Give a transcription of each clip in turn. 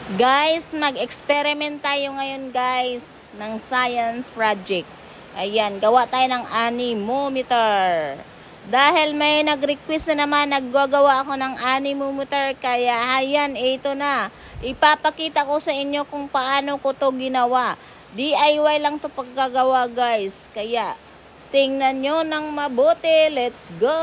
Guys, mag-experiment tayo ngayon guys ng science project. Ayan, gawa tayo ng anemometer. Dahil may nag-request na naman, naggagawa ako ng anemometer. Kaya ayan, ito na. Ipapakita ko sa inyo kung paano ko to ginawa. DIY lang to paggagawa guys. Kaya tingnan nyo ng mabuti. Let's go!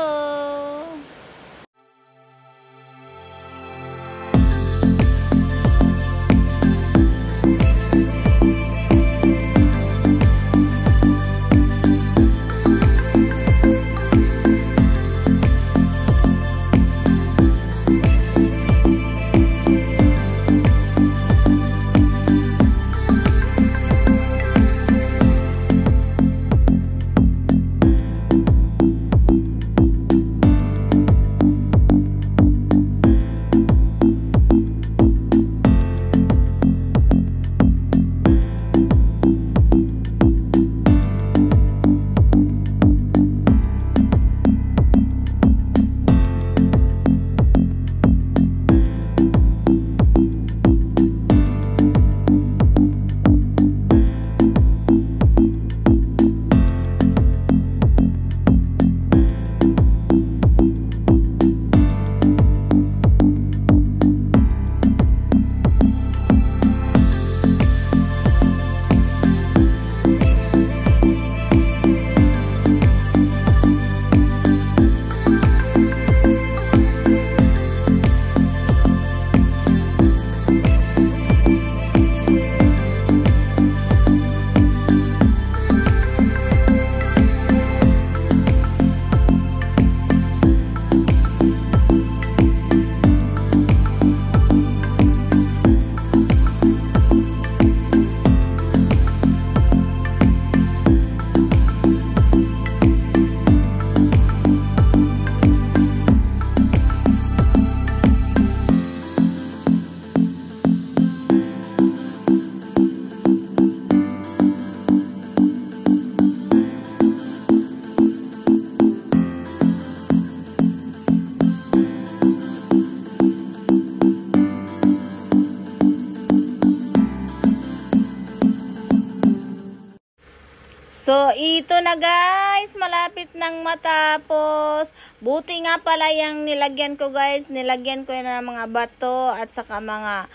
So, ito na guys, malapit nang matapos. Buti nga pala yung nilagyan ko guys, nilagyan ko na ng mga bato at saka mga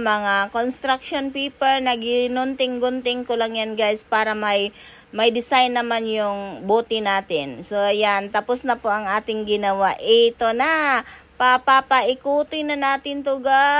mga construction paper na ginunting-gunting ko lang yan guys para may design naman yung bote natin. So, ayan, tapos na po ang ating ginawa. Ito na, papaikutin na natin to guys.